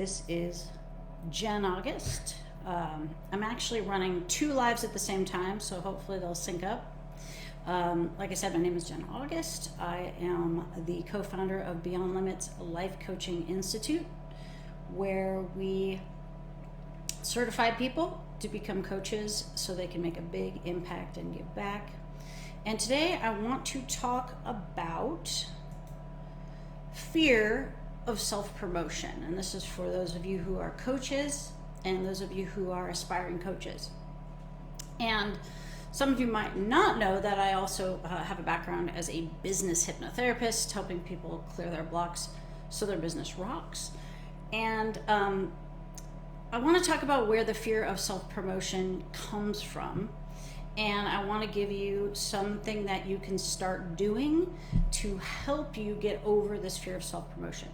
This is Jen August. I'm actually running 2 lives at the same time, so hopefully they'll sync up. Like I said, my name is Jen August. I am the co-founder of Beyond Limits Life Coaching Institute, where we certify people to become coaches so they can make a big impact and give back. And today I want to talk about fear of self-promotion. And this is for those of you who are coaches and those of you who are aspiring coaches. And some of you might not know that I also have a background as a business hypnotherapist, helping people clear their blocks so their business rocks. And I want to talk about where the fear of self-promotion comes from. And I want to give you something that you can start doing to help you get over this fear of self-promotion.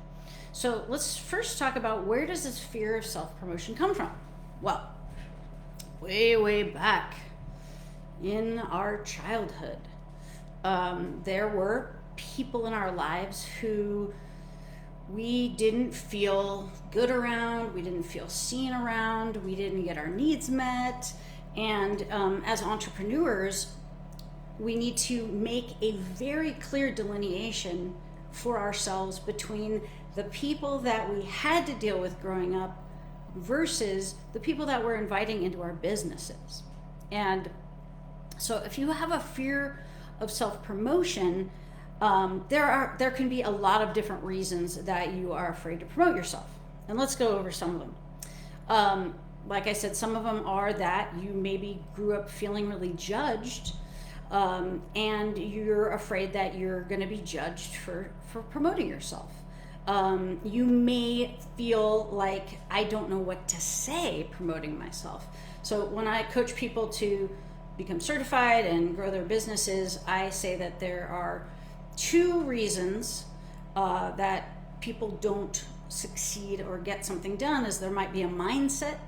So let's first talk about, where does this fear of self-promotion come from? Well, way back in our childhood, there were people in our lives who we didn't feel good around, we didn't feel seen around, we didn't get our needs met. And as entrepreneurs, we need to make a very clear delineation for ourselves between the people that we had to deal with growing up versus the people that we're inviting into our businesses. And so if you have a fear of self-promotion, there can be a lot of different reasons that you are afraid to promote yourself. And let's go over some of them. Like I said, some of them are that you maybe grew up feeling really judged, and you're afraid that you're going to be judged for promoting yourself. You may feel like, I don't know what to say promoting myself. So when I coach people to become certified and grow their businesses, I say that there are 2 reasons that people don't succeed or get something done. Is there might be a mindset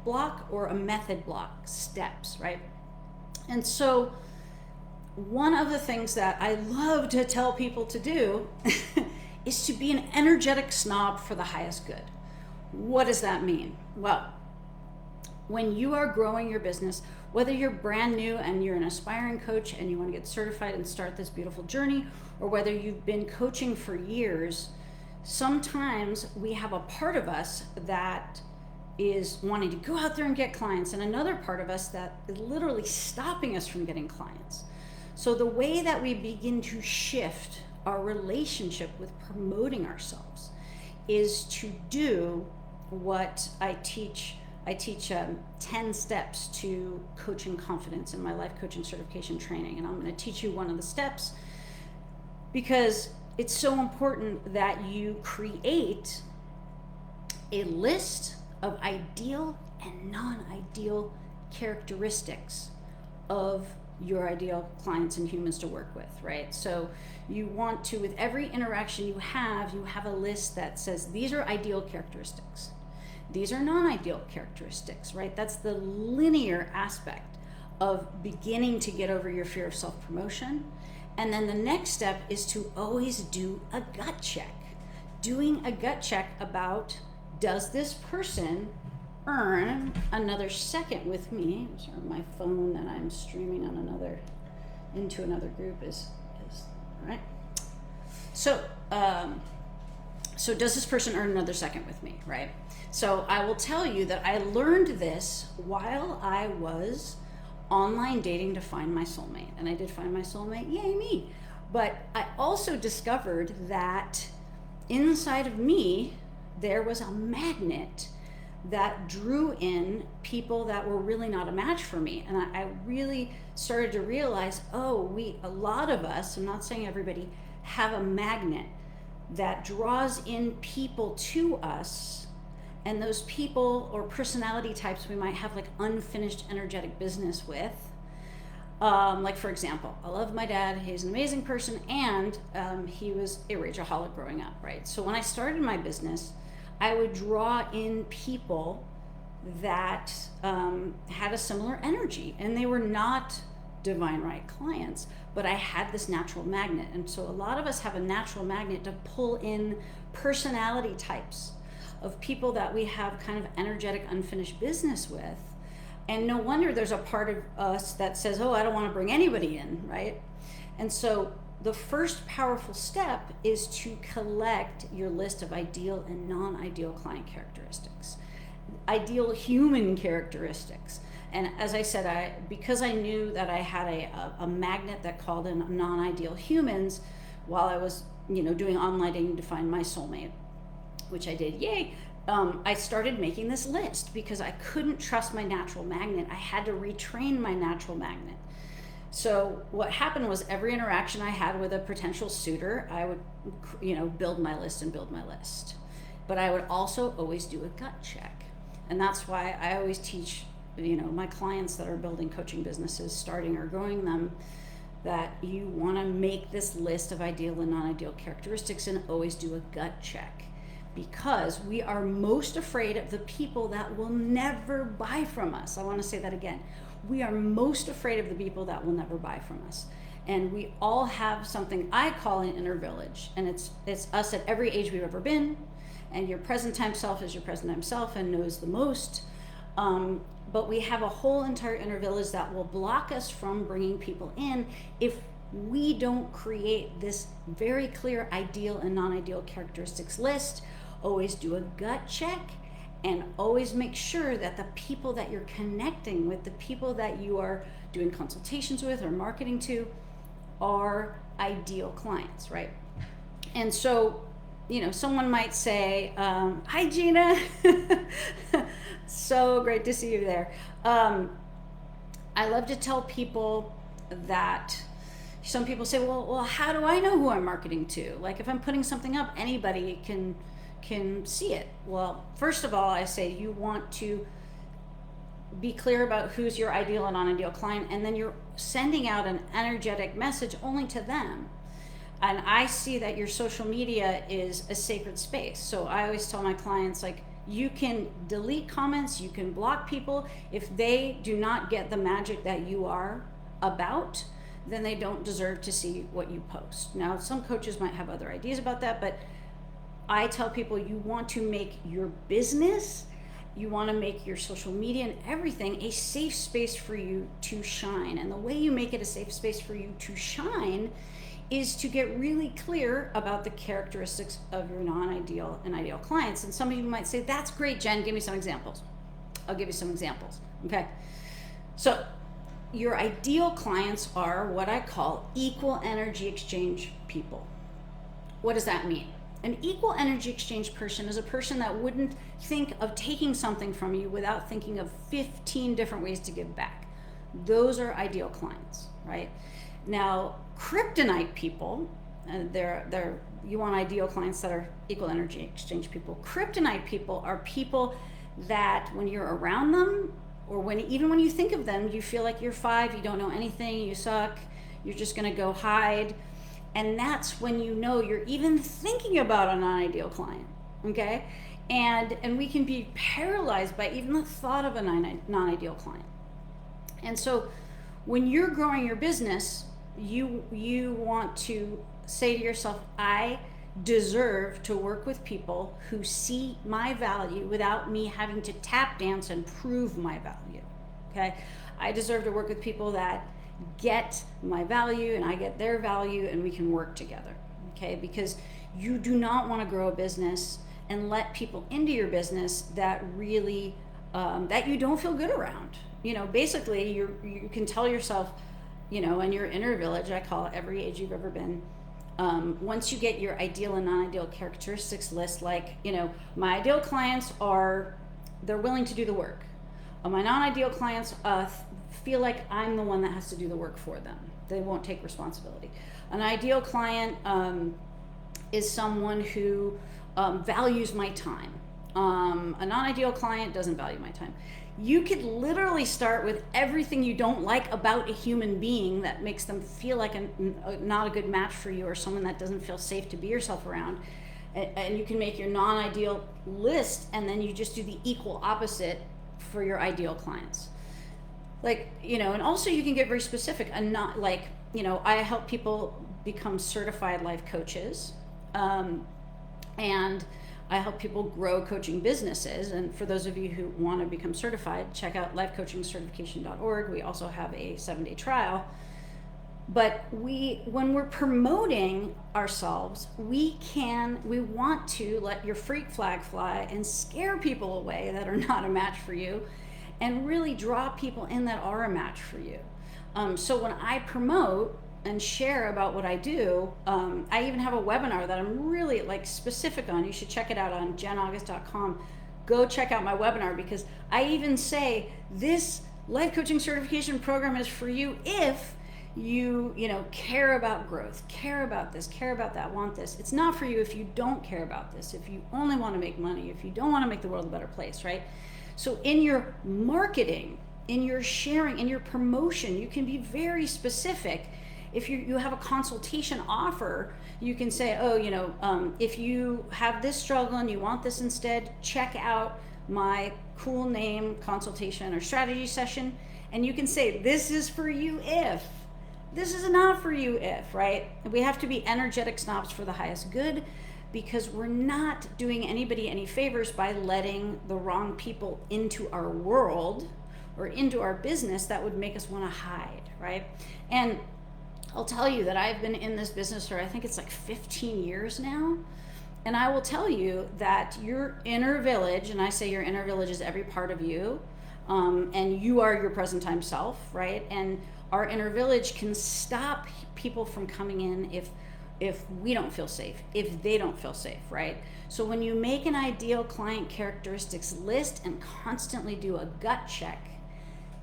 block or a method block, steps, right? And so one of the things that I love to tell people to do is to be an energetic snob for the highest good. What does that mean? Well, when you are growing your business, whether you're brand new and you're an aspiring coach and you want to get certified and start this beautiful journey, or whether you've been coaching for years, sometimes we have a part of us that is wanting to go out there and get clients, and another part of us that is literally stopping us from getting clients. So the way that we begin to shift our relationship with promoting ourselves is to do what I teach. I teach 10 steps to coaching confidence in my life coaching certification training. And I'm going to teach you one of the steps because it's so important that you create a list of ideal and non-ideal characteristics of your ideal clients and humans to work with, right? So you want to, with every interaction you have a list that says, these are ideal characteristics. These are non-ideal characteristics, right? That's the linear aspect of beginning to get over your fear of self-promotion. And then the next step is to always do a gut check. Doing a gut check about, does this person earn another second with me? Sorry, my phone that I'm streaming on into another group is all right. So does this person earn another second with me, right? So I will tell you that I learned this while I was online dating to find my soulmate. And I did find my soulmate, yay me. But I also discovered that inside of me, there was a magnet that drew in people that were really not a match for me. And I really started to realize, a lot of us, I'm not saying everybody, have a magnet that draws in people to us. And those people or personality types we might have like unfinished energetic business with. Like for example, I love my dad, he's an amazing person, and he was a rageaholic growing up, right? So when I started my business, I would draw in people that had a similar energy, and they were not divine right clients, but I had this natural magnet. And so a lot of us have a natural magnet to pull in personality types of people that we have kind of energetic unfinished business with. And no wonder there's a part of us that says, oh, I don't want to bring anybody in, right? And so the first powerful step is to collect your list of ideal and non-ideal client characteristics, ideal human characteristics. And as I said, because I knew that I had a magnet that called in non-ideal humans while I was, doing online dating to find my soulmate, which I did, yay. I started making this list because I couldn't trust my natural magnet. I had to retrain my natural magnet. So what happened was every interaction I had with a potential suitor, I would, build my list and build my list. But I would also always do a gut check. And that's why I always teach, my clients that are building coaching businesses, starting or growing them, that you want to make this list of ideal and non-ideal characteristics and always do a gut check. Because we are most afraid of the people that will never buy from us. I want to say that again. We are most afraid of the people that will never buy from us. And we all have something I call an inner village. And it's us at every age we've ever been. And your present time self is your present time self and knows the most. But we have a whole entire inner village that will block us from bringing people in if we don't create this very clear ideal and non-ideal characteristics list. Always do a gut check, and always make sure that the people that you're connecting with, the people that you are doing consultations with or marketing to, are ideal clients, right? And so, someone might say, hi Gina, so great to see you there. I love to tell people that some people say, well, how do I know who I'm marketing to? Like if I'm putting something up, anybody can see it. Well, first of all, I say you want to be clear about who's your ideal and non-ideal client, and then you're sending out an energetic message only to them. And I see that your social media is a sacred space. So I always tell my clients, like, you can delete comments, you can block people. If they do not get the magic that you are about, then they don't deserve to see what you post. Now, some coaches might have other ideas about that, but I tell people you want to make your business, you want to make your social media and everything a safe space for you to shine. And the way you make it a safe space for you to shine is to get really clear about the characteristics of your non-ideal and ideal clients. And some of you might say, that's great, Jen, give me some examples. I'll give you some examples, okay? So your ideal clients are what I call equal energy exchange people. What does that mean? An equal energy exchange person is a person that wouldn't think of taking something from you without thinking of 15 different ways to give back. Those are ideal clients, right? Now, kryptonite people, you want ideal clients that are equal energy exchange people. Kryptonite people are people that when you're around them, or even when you think of them, you feel like you're 5, you don't know anything, you suck, you're just gonna go hide. And that's when you know you're even thinking about a non-ideal client, okay? And we can be paralyzed by even the thought of a non-ideal client. And so when you're growing your business, you want to say to yourself, I deserve to work with people who see my value without me having to tap dance and prove my value, okay? I deserve to work with people that get my value and I get their value, and we can work together, okay? Because you do not want to grow a business and let people into your business that really that you don't feel good around. Basically you can tell yourself, in your inner village, I call it every age you've ever been, once you get your ideal and non-ideal characteristics list, like, my ideal clients they're willing to do the work. My non-ideal clients feel like I'm the one that has to do the work for them. They won't take responsibility. An ideal client is someone who values my time. A non-ideal client doesn't value my time. You could literally start with everything you don't like about a human being that makes them feel like not a good match for you, or someone that doesn't feel safe to be yourself around. And you can make your non-ideal list, and then you just do the equal opposite for your ideal clients. And also you can get very specific and not I help people become certified life coaches. And I help people grow coaching businesses. And for those of you who want to become certified, check out lifecoachingcertification.org. We also have a 7-day trial. But when we're promoting ourselves, we want to let your freak flag fly and scare people away that are not a match for you, and really draw people in that are a match for you. So when I promote and share about what I do, I even have a webinar that I'm really specific on. You should check it out on jenaugust.com. Go check out my webinar, because I even say this life coaching certification program is for you if you care about growth, care about this, care about that, want this. It's not for you if you don't care about this, if you only want to make money, if you don't want to make the world a better place, right? So in your marketing, in your sharing, in your promotion, you can be very specific. If you have a consultation offer, you can say, if you have this struggle and you want this instead, check out my cool name consultation or strategy session. And you can say, this is for you if. This is not for you if, right? We have to be energetic snobs for the highest good, because we're not doing anybody any favors by letting the wrong people into our world or into our business that would make us want to hide, right? And I'll tell you that I've been in this business for, I think it's 15 years now. And I will tell you that your inner village, and I say your inner village is every part of you, and you are your present time self, right? And our inner village can stop people from coming in if we don't feel safe, if they don't feel safe, right? So when you make an ideal client characteristics list and constantly do a gut check,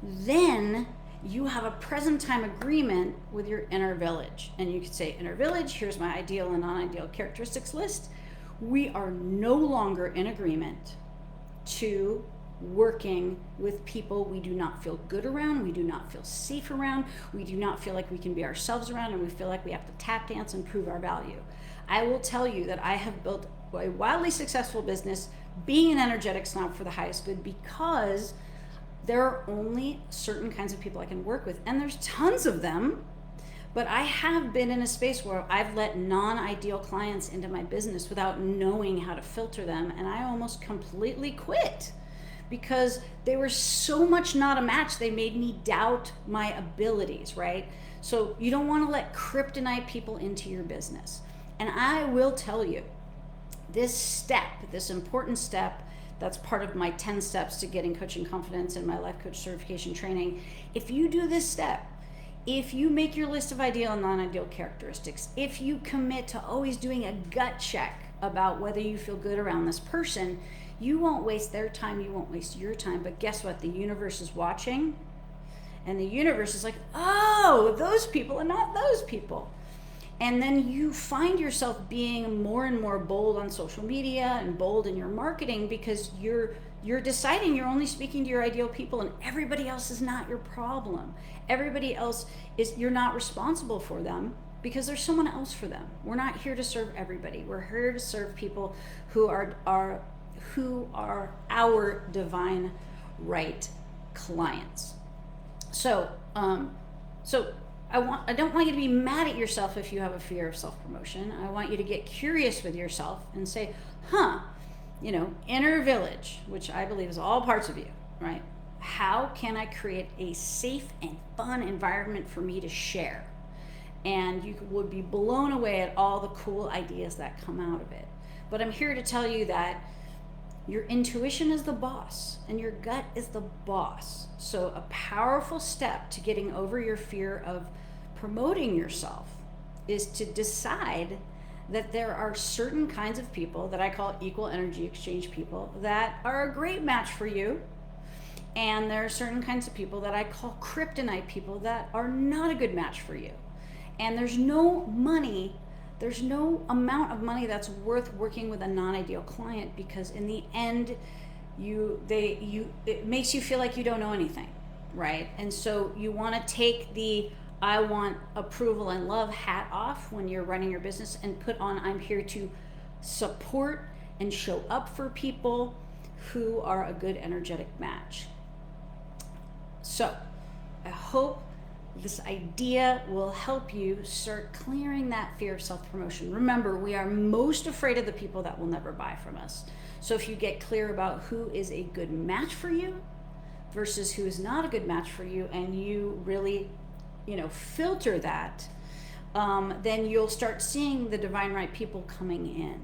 then you have a present time agreement with your inner village. And you could say, inner village, here's my ideal and non-ideal characteristics list. We are no longer in agreement to working with people we do not feel good around, we do not feel safe around, we do not feel like we can be ourselves around, and we feel like we have to tap dance and prove our value. I will tell you that I have built a wildly successful business being an energetic snob for the highest good, because there are only certain kinds of people I can work with, and there's tons of them. But I have been in a space where I've let non-ideal clients into my business without knowing how to filter them, and I almost completely quit, because they were so much not a match, they made me doubt my abilities, right? So you don't want to let kryptonite people into your business. And I will tell you, this important step, that's part of my 10 steps to getting coaching confidence in my life coach certification training. If you do this step, if you make your list of ideal and non-ideal characteristics, if you commit to always doing a gut check about whether you feel good around this person, you won't waste their time, you won't waste your time. But guess what? The universe is watching, and the universe is like, oh, those people are not those people. And then you find yourself being more and more bold on social media and bold in your marketing, because you're deciding you're only speaking to your ideal people, and everybody else is not your problem. Everybody else you're not responsible for them, because there's someone else for them. We're not here to serve everybody. We're here to serve people who are our divine right clients. So I don't want you to be mad at yourself if you have a fear of self-promotion. I want you to get curious with yourself and say, inner village, which I believe is all parts of you, right? How can I create a safe and fun environment for me to share? And you would be blown away at all the cool ideas that come out of it. But I'm here to tell you that your intuition is the boss and your gut is the boss. So a powerful step to getting over your fear of promoting yourself is to decide that there are certain kinds of people that I call equal energy exchange people that are a great match for you. And there are certain kinds of people that I call kryptonite people that are not a good match for you. And there's no amount of money that's worth working with a non-ideal client, because in the end, it makes you feel like you don't know anything, right? And so you want to take the I want approval and love hat off when you're running your business and put on I'm here to support and show up for people who are a good energetic match. So I hope This idea will help you start clearing that fear of self-promotion. Remember, we are most afraid of the people that will never buy from us. So if you get clear about who is a good match for you versus who is not a good match for you, and you really, filter that, then you'll start seeing the divine right people coming in.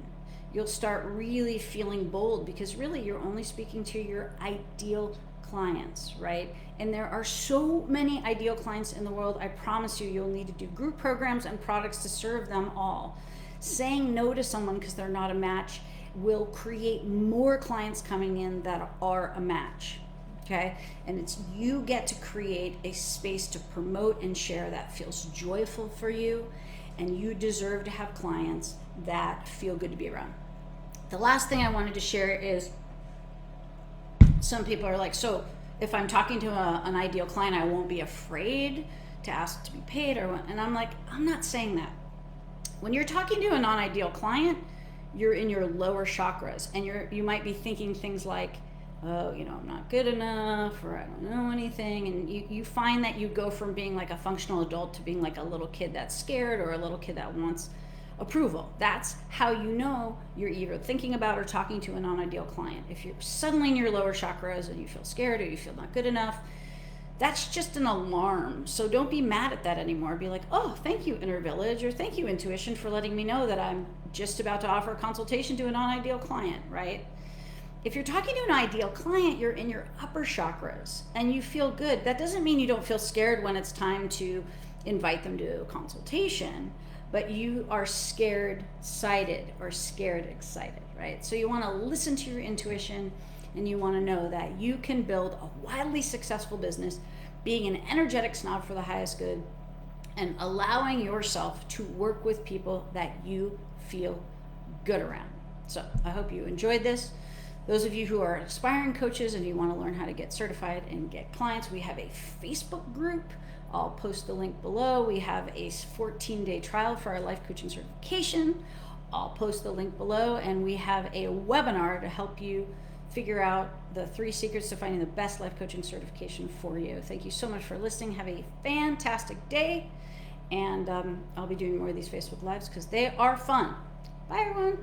You'll start really feeling bold, because really you're only speaking to your ideal clients, right? And there are so many ideal clients in the world. I promise you'll need to do group programs and products to serve them all. Saying no to someone because they're not a match will create more clients coming in that are a match. Okay? And you get to create a space to promote and share that feels joyful for you, and you deserve to have clients that feel good to be around. The last thing I wanted to share is, some people are like, so if I'm talking to an ideal client, I won't be afraid to ask to be paid, and I'm like, I'm not saying that. When you're talking to a non-ideal client, you're in your lower chakras, and you might be thinking things like, oh, I'm not good enough, or I don't know anything, and you find that you go from being like a functional adult to being like a little kid that's scared, or a little kid that wants approval. That's how you know you're either thinking about or talking to a non-ideal client. If you're suddenly in your lower chakras and you feel scared or you feel not good enough, that's just an alarm. So don't be mad at that anymore. Be like, oh, thank you, Inner Village, or thank you, Intuition, for letting me know that I'm just about to offer a consultation to a non-ideal client, right? If you're talking to an ideal client, you're in your upper chakras and you feel good. That doesn't mean you don't feel scared when it's time to invite them to a consultation, but you are scared sighted or scared excited, right? So you want to listen to your intuition, and you want to know that you can build a wildly successful business being an energetic snob for the highest good, and allowing yourself to work with people that you feel good around. So I hope you enjoyed this. Those of you who are aspiring coaches and you want to learn how to get certified and get clients, we have a Facebook group. I'll post the link below. We have a 14-day trial for our life coaching certification. I'll post the link below, and we have a webinar to help you figure out the 3 secrets to finding the best life coaching certification for you. Thank you so much for listening. Have a fantastic day, and I'll be doing more of these Facebook Lives because they are fun. Bye, everyone.